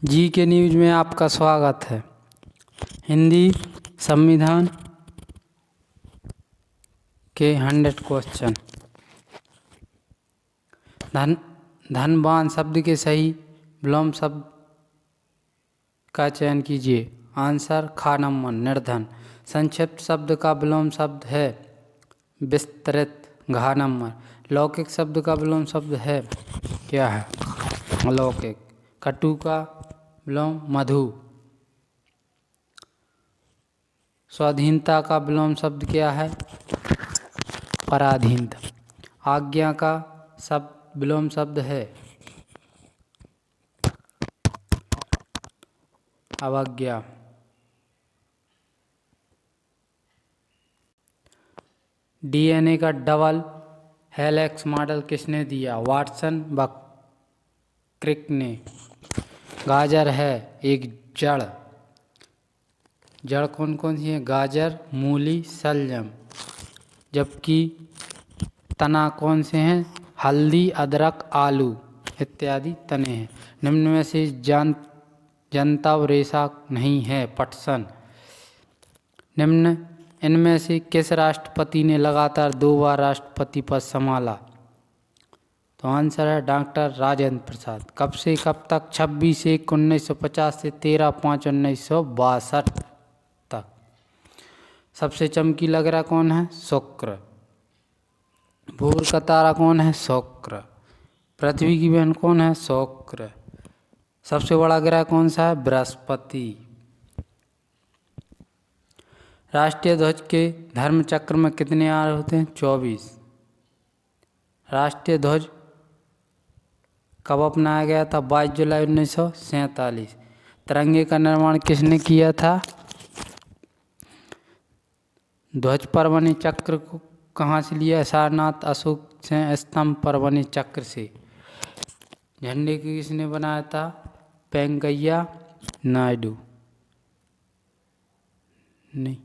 जी के न्यूज़ में आपका स्वागत है। हिंदी संविधान के 100 क्वेश्चन। धनवान शब्द के सही विलोम शब्द का चयन कीजिए। आंसर खा नंबर निर्धन। संक्षिप्त शब्द का विलोम शब्द है विस्तृत। घा नंबर। लौकिक शब्द का विलोम शब्द है क्या है? अलौकिक। कटु का विलोम मधु। स्वाधीनता का विलोम शब्द क्या है? पराधीनता। आज्ञा का विलोम शब्द है अवज्ञा। डीएनए का डबल हेलिक्स मॉडल किसने दिया? वाटसन व क्रिक ने। गाजर है एक जड़। जड़ कौन कौन सी है? गाजर, मूली, शलजम। जबकि तना कौन से हैं? हल्दी, अदरक, आलू इत्यादि तने हैं। निम्न में से जनता रेशा नहीं है? पटसन। निम्न इनमें से किस राष्ट्रपति ने लगातार 2 बार राष्ट्रपति पद संभाला? तो आंसर है डॉक्टर राजेंद्र प्रसाद। कब से कब तक? 26/1/1950 से 13/5/1962 तक। सबसे चमकीला ग्रह कौन है? शुक्र। भूर का तारा कौन है? शुक्र। पृथ्वी की बहन कौन है? शुक्र। सबसे बड़ा ग्रह कौन सा है? बृहस्पति। राष्ट्रीय ध्वज के धर्म चक्र में कितने आर होते हैं? 24। राष्ट्रीय ध्वज कब अपनाया गया था? 22 जुलाई 1947। तिरंगे का निर्माण किसने किया था? ध्वज पर बने चक्र को कहाँ से लिया? सारनाथ अशोक से स्तंभ पर बने चक्र से। झंडे को किसने बनाया था? वेंकैया नायडू। नहीं।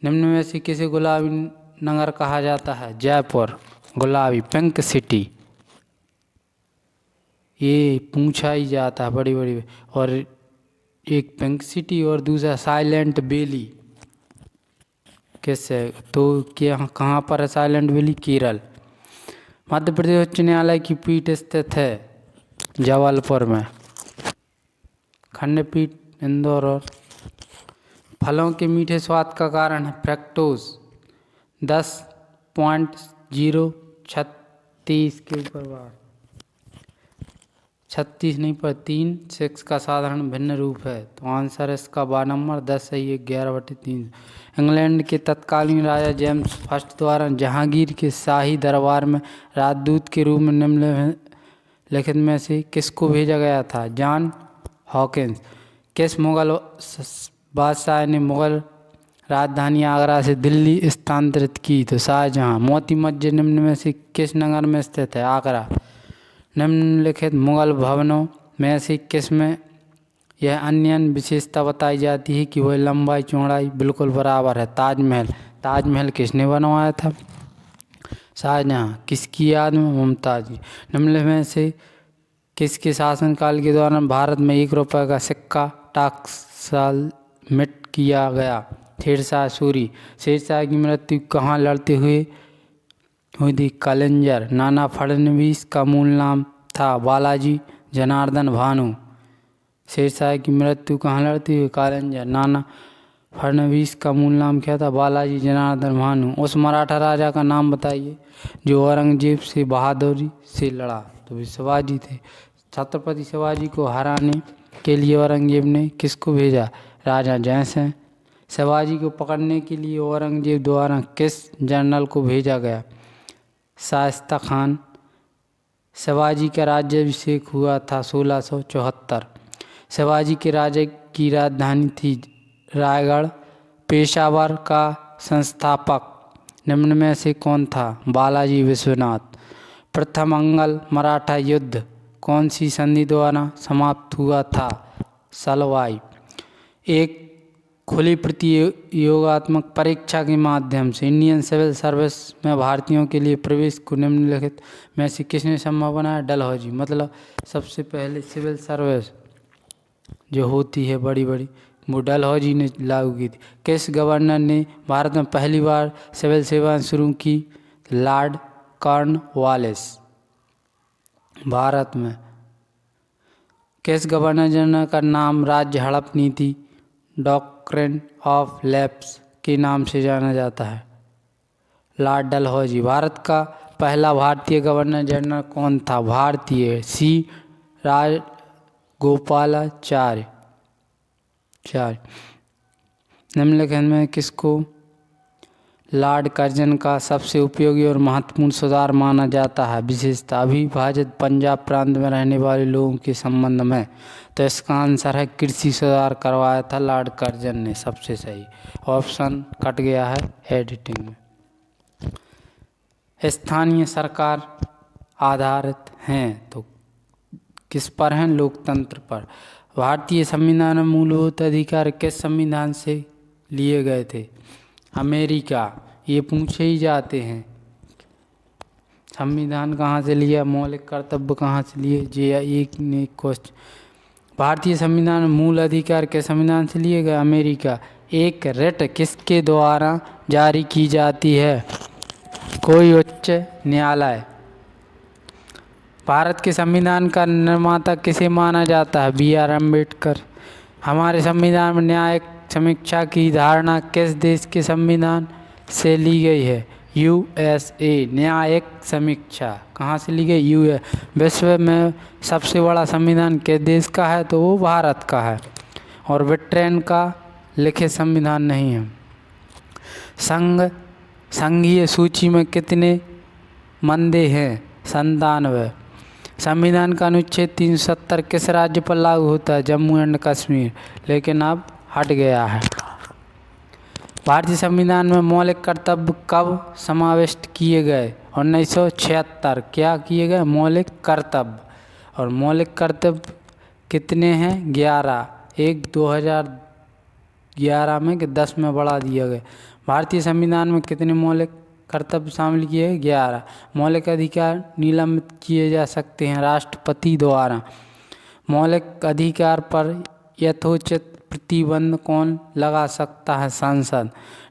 निम्न में से किसे गुलाबी नगर कहा जाता है? जयपुर। गुलाबी, पिंक सिटी। ये पूछा ही जाता है बड़ी बड़ी। और एक पिंक सिटी और दूसरा साइलेंट वैली किससे? तो क्या कहाँ पर है साइलेंट वैली? केरल। मध्य प्रदेश उच्च न्यायालय की पीठ स्थित है जबलपुर में। खंडपीठ इंदौर। और फलों के मीठे स्वाद का कारण है फ्रक्टोज। 10.036 के ऊपर बार 36 नहीं पर 3 6 का साधारण भिन्न रूप है। तो आंसर इसका 12 नंबर 10 सही है। 11/3। इंग्लैंड के तत्कालीन राजा जेम्स फर्स्ट द्वारा जहांगीर के शाही दरबार में राजदूत के रूप में निम्नलिखित में से किसको भेजा गया था? John Hawkins. किस मुगल बादशाह ने मुगल राजधानी आगरा से दिल्ली स्थानांतरित की? तो शाहजहां। मोती मस्जिद निम्न में से किस नगर में स्थित है? आगरा। निम्नलिखित मुगल भवनों में से किस में यह अन्य विशेषता बताई जाती है कि वह लंबाई चौड़ाई बिल्कुल बराबर है? ताजमहल। ताजमहल किसने बनवाया था? शाहजहां। किसकी याद में? मुमताज। निम्न में से किसके शासनकाल के दौरान भारत में 1 रुपये का सिक्का टाकसाल मिट किया गया? शेरशाह सूरी। शेरशाह की मृत्यु कहाँ लड़ते हुई थी? कलिंजर। नाना फडणवीस का मूल नाम था? बालाजी जनार्दन भानु। शेरशाह की मृत्यु कहाँ लड़ते हुए? कलिंजर। नाना फडणवीस का मूल नाम क्या था? बालाजी जनार्दन भानु। उस मराठा राजा का नाम बताइए जो औरंगजेब से बहादुरी से लड़ा? तो वे शिवाजी थे। छत्रपति शिवाजी को हराने के लिए औरंगजेब ने किसको भेजा? राजा जयसिंह। शिवाजी को पकड़ने के लिए औरंगजेब द्वारा किस जनरल को भेजा गया? शाइस्ता खान। शिवाजी का राज्याभिषेक हुआ था 1674। शिवाजी के राज्य की राजधानी थी रायगढ़। पेशावर का संस्थापक निम्न में से कौन था? बालाजी विश्वनाथ। प्रथम अंगल मराठा युद्ध कौन सी संधि द्वारा समाप्त हुआ था? सलवाई। एक खुली प्रतियोगात्मक परीक्षा के माध्यम से इंडियन सिविल सर्विस में भारतीयों के लिए प्रवेश को निम्नलिखित में से किसने संभव बनाया? डलहौजी। मतलब सबसे पहले सिविल सर्विस जो होती है बड़ी बड़ी, वो डलहौजी ने लागू की थी। किस गवर्नर ने भारत में पहली बार सिविल सेवाएं शुरू की? Lord Cornwallis. भारत में किस गवर्नर जनरल का नाम राज्य हड़प नीति डॉक्ट्रिन ऑफ लैप्स के नाम से जाना जाता है? लॉर्ड डलहौजी। भारत का पहला भारतीय गवर्नर जनरल कौन था? भारतीय सी राजगोपालाचार्य। निम्नलिखित में किसको लॉर्ड कर्जन का सबसे उपयोगी और महत्वपूर्ण सुधार माना जाता है? विशेषता अविभाजित पंजाब प्रांत में रहने वाले लोगों के संबंध में। तो इसका आंसर है कृषि सुधार करवाया था लॉर्ड कर्जन ने। सबसे सही ऑप्शन कट गया है एडिटिंग में। स्थानीय सरकार आधारित हैं तो किस पर हैं? लोकतंत्र पर। भारतीय संविधान में मूलभूत अधिकार किस संविधान से लिए गए थे? अमेरिका। ये पूछे ही जाते हैं, संविधान कहाँ से लिया, मौलिक कर्तव्य कहाँ से लिए, जे एक ने क्वेश्चन। भारतीय संविधान में मूल अधिकार किस संविधान से लिए गए? अमेरिका। एक रिट किसके द्वारा जारी की जाती है? कोई उच्च न्यायालय। भारत के संविधान का निर्माता किसे माना जाता है? B.R. अम्बेडकर। हमारे संविधान में न्यायिक समीक्षा की धारणा किस देश के संविधान से ली गई है? USA। न्यायिक समीक्षा कहाँ से ली गई? US। विश्व में सबसे बड़ा संविधान किस देश का है? तो वो भारत का है। और ब्रिटेन का लिखित संविधान नहीं है। संघीय सूची में कितने मंदे हैं? 97। संविधान का अनुच्छेद 370 किस राज्य पर लागू होता है? जम्मू एंड कश्मीर, लेकिन अब हट गया है। भारतीय संविधान में मौलिक कर्तव्य कब समाविष्ट किए गए? 1976। क्या किए गए? मौलिक कर्तव्य। और मौलिक कर्तव्य कितने हैं? 11। एक 2011 में कि 10 में बढ़ा दिया गया। भारतीय संविधान में कितने मौलिक कर्तव्य शामिल किए? 11। मौलिक अधिकार निलंबित किए जा सकते हैं राष्ट्रपति द्वारा। मौलिक अधिकार पर यथोचित प्रतिबंध कौन लगा सकता है? संसद।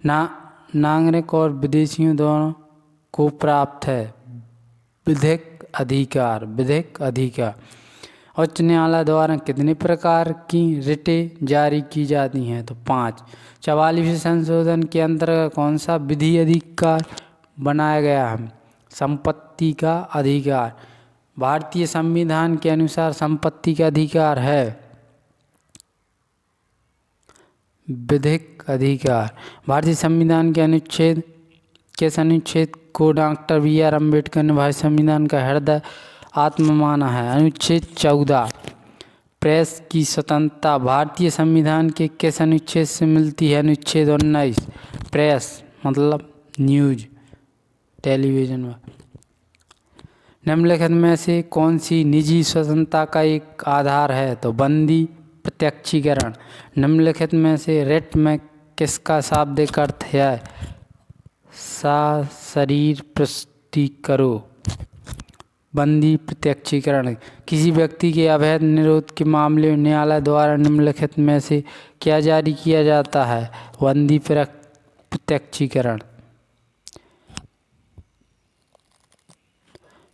नागरिक और विदेशियों दोनों को प्राप्त है विधिक अधिकार। उच्च न्यायालय द्वारा कितने प्रकार की रिटें जारी की जाती हैं? तो 5। 44वें संशोधन के अंतर्गत कौन सा विधि अधिकार बनाया गया है? संपत्ति का अधिकार। भारतीय संविधान के अनुसार संपत्ति का अधिकार है विधिक अधिकार। भारतीय संविधान के किस अनुच्छेद को डॉक्टर B.R. अम्बेडकर ने भारतीय संविधान का हृदय आत्मा माना है? अनुच्छेद 14। प्रेस की स्वतंत्रता भारतीय संविधान के किस अनुच्छेद से मिलती है? अनुच्छेद 19। प्रेस मतलब न्यूज, टेलीविजन में। निम्नलिखित में से कौन सी निजी स्वतंत्रता का एक आधार है? तो बंदी प्रत्यक्षीकरण। निम्नलिखित में से रिट में किसका शाब्दिक अर्थ है? शरीर प्रस्तुत करो। बंदी प्रत्यक्षीकरण। किसी व्यक्ति के अवैध निरोध के मामले में न्यायालय द्वारा निम्नलिखित में से क्या जारी किया जाता है? बंदी प्रत्यक्षीकरण।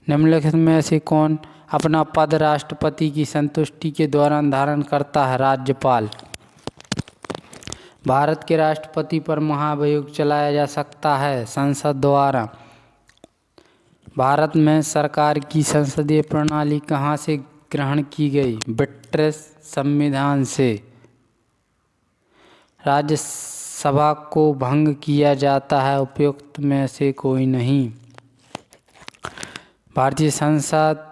निम्नलिखित में से कौन अपना पद राष्ट्रपति की संतुष्टि के दौरान धारण करता है? राज्यपाल। भारत के राष्ट्रपति पर महाभियोग चलाया जा सकता है संसद द्वारा। भारत में सरकार की संसदीय प्रणाली कहाँ से ग्रहण की गई? ब्रिटिश संविधान से। राज्यसभा को भंग किया जाता है उपयुक्त में से कोई नहीं। भारतीय संसद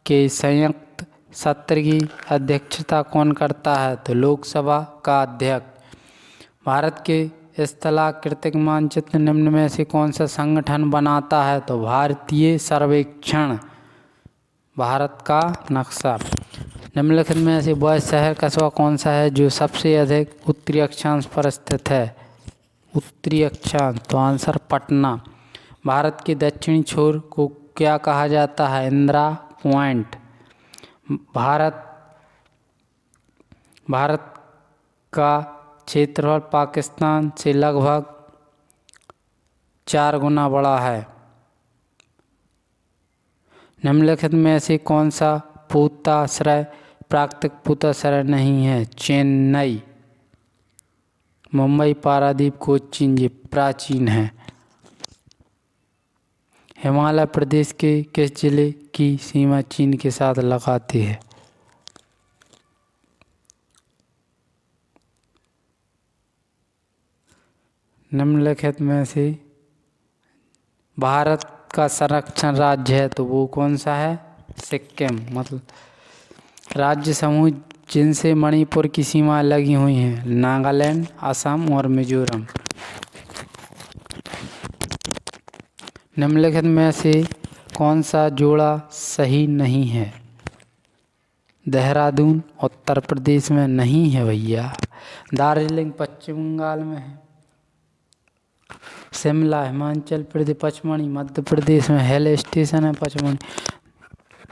के संयुक्त सत्र की अध्यक्षता कौन करता है? तो लोकसभा का अध्यक्ष। भारत के स्थलाकृतिक मानचित्र निम्न में से कौन सा संगठन बनाता है? तो भारतीय सर्वेक्षण। भारत का नक्शा। निम्नलिखित में से वह शहर कस्बा कौन सा है जो सबसे अधिक उत्तरी अक्षांश पर स्थित है? उत्तरी अक्षांश। तो आंसर पटना। भारत के दक्षिणी छोर को क्या कहा जाता है? इंदिरा पॉइंट। भारत भारत का क्षेत्रफल पाकिस्तान से लगभग 4 गुना बड़ा है। निम्नलिखित में से कौन सा पोताश्रय प्राकृतिक पोताश्रय नहीं है? चेन्नई, मुंबई, पारादीप, कोचीन ये प्राचीन है। हिमाचल प्रदेश के किस जिले की सीमा चीन के साथ लगाती है? निम्नलिखित में से भारत का संरक्षण राज्य है तो वो कौन सा है? सिक्किम। मतलब राज्य समूह जिनसे मणिपुर की सीमा लगी हुई हैं, नागालैंड, असम और मिजोरम। निम्नलिखित में से कौन सा जोड़ा सही नहीं है? देहरादून उत्तर प्रदेश में नहीं है भैया, दार्जिलिंग पश्चिम बंगाल में है, शिमला हिमाचल प्रदेश, पचमढ़ी मध्य प्रदेश में हिल स्टेशन है पचमढ़ी,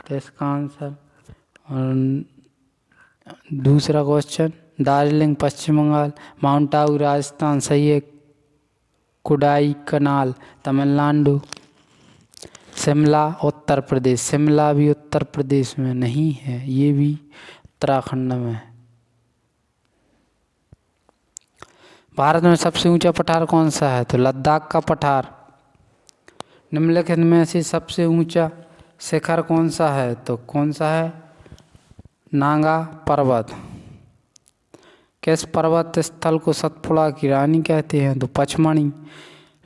तो इसका आंसर। और दूसरा क्वेश्चन, दार्जिलिंग पश्चिम बंगाल, माउंट आबू राजस्थान सही है, कोडाई कनाल तमिलनाडु, शिमला उत्तर प्रदेश, शिमला भी उत्तर प्रदेश में नहीं है, ये भी उत्तराखंड में है। भारत में सबसे ऊंचा पठार कौन सा है? तो लद्दाख का पठार। निम्नलिखित में से सबसे ऊंचा शिखर कौन सा है? तो कौन सा है? नागा पर्वत। किस पर्वत स्थल को सतपुड़ा की रानी कहते हैं? तो पचमढ़ी।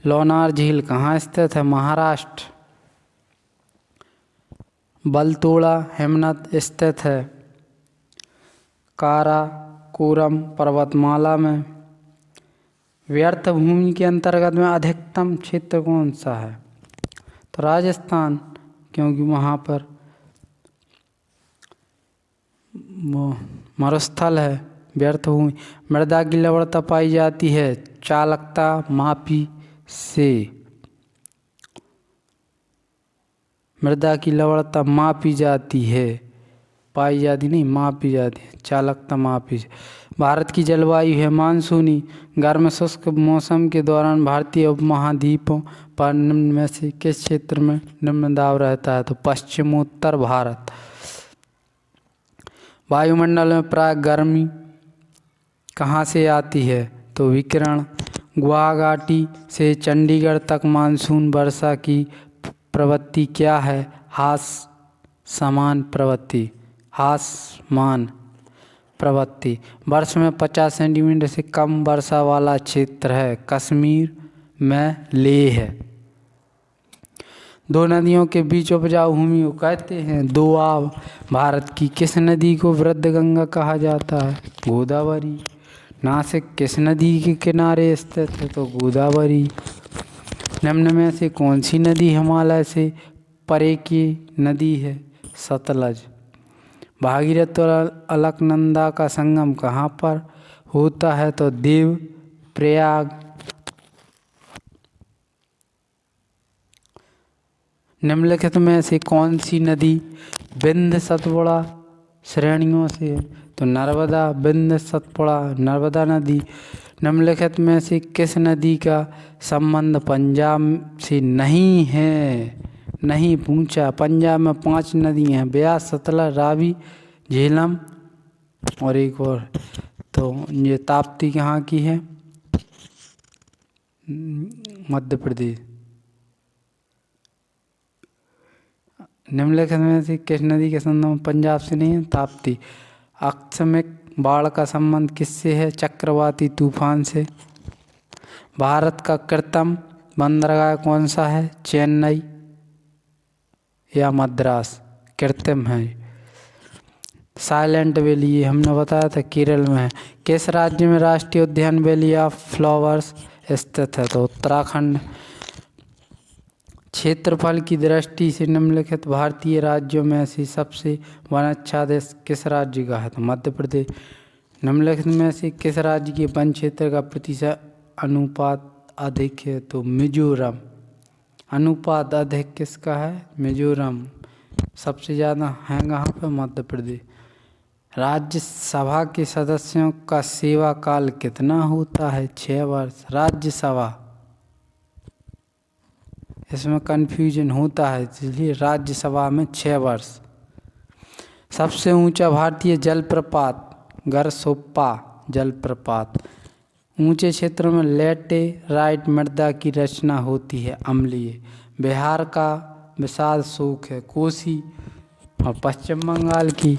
लोनार झील कहाँ स्थित है? महाराष्ट्र। बलतोड़ा हिमनद स्थित है काराकोरम पर्वतमाला में। व्यर्थ भूमि के अंतर्गत में अधिकतम क्षेत्र कौन सा है? तो राजस्थान, क्योंकि वहाँ पर मरुस्थल है। व्यर्थ भूमि। मृदा की लवणता पाई जाती है चालकता मापी से। मृदा की लवणता मापी जाती है, पाई जाती नहीं, मापी जाती है, चालकता मापी से। भारत की जलवायु है मानसूनी, गर्म शुष्क मौसम के दौरान भारतीय उपमहाद्वीपों पर निम्न में से किस क्षेत्र में निम्न दाब रहता है? तो पश्चिमोत्तर भारत। वायुमंडल में प्राय गर्मी कहाँ से आती है? तो विकिरण। गुवाहाटी से चंडीगढ़ तक मानसून वर्षा की प्रवृत्ति क्या है? हासमान प्रवृत्ति। हासमान प्रवृत्ति। वर्ष में 50 सेंटीमीटर से कम वर्षा वाला क्षेत्र है कश्मीर में लेह है। दो नदियों के बीच उपजाऊ भूमि को कहते हैं दोआब। भारत की किस नदी को वृद्ध गंगा कहा जाता है? गोदावरी। नासिक किस नदी के किनारे स्थित है? तो गोदावरी। निम्न में से कौन सी नदी हिमालय से परे की नदी है? सतलज। भागीरथ और अलकनंदा का संगम कहाँ पर होता है? तो देव प्रयाग। निम्नलिखित में से कौन सी नदी विंध्य सतपुड़ा श्रेणियों से है? तो नर्मदा। विंध्य सतपुड़ा नर्मदा नदी। निम्नलिखित में से किस नदी का संबंध पंजाब से नहीं है? नहीं पूछा। पंजाब में 5 नदी हैं, ब्यास, सतलज, रावी, झेलम और एक और। तो ये ताप्ती कहाँ की है? मध्य प्रदेश। निम्नलिखित में से किस नदी के संबंध पंजाब से नहीं है? ताप्ती। आकस्मिक बाढ़ का संबंध किससे है? चक्रवाती तूफान से। भारत का कृत्रिम बंदरगाह कौन सा है? चेन्नई या मद्रास? कृत्रिम है। साइलेंट वैली, ये हमने बताया था केरल में है। किस राज्य में राष्ट्रीय उद्यान वैली ऑफ फ्लावर्स स्थित है? तो उत्तराखंड। क्षेत्रफल की दृष्टि से निम्नलिखित भारतीय राज्यों में से सबसे वनाच्छादित किस राज्य का है? तो मध्य प्रदेश। निम्नलिखित में से किस राज्य के वन क्षेत्र का प्रतिशत अनुपात अधिक है? तो मिजोरम। अनुपात अधिक किसका है? मिजोरम। सबसे ज़्यादा है कहाँ पर? मध्य प्रदेश। राज्यसभा के सदस्यों का सेवा काल कितना होता है? 6 वर्ष। राज्यसभा, इसमें कन्फ्यूजन होता है, इसलिए राज्यसभा में 6 वर्ष। सबसे ऊंचा भारतीय जलप्रपात गरसोप्पा जलप्रपात। ऊंचे क्षेत्रों में लैटेराइट मृदा की रचना होती है, अम्लीय। बिहार का विशाल शोक है कोसी, और पश्चिम बंगाल की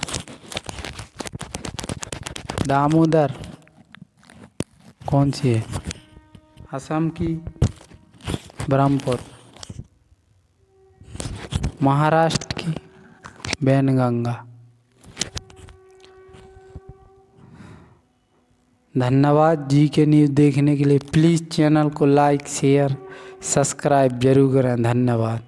दामोदर कौन सी है? असम की ब्रह्मपुत्र, महाराष्ट्र की वैनगंगा। धन्यवाद। जी के न्यूज़ देखने के लिए प्लीज़ चैनल को लाइक शेयर सब्सक्राइब जरूर करें। धन्यवाद।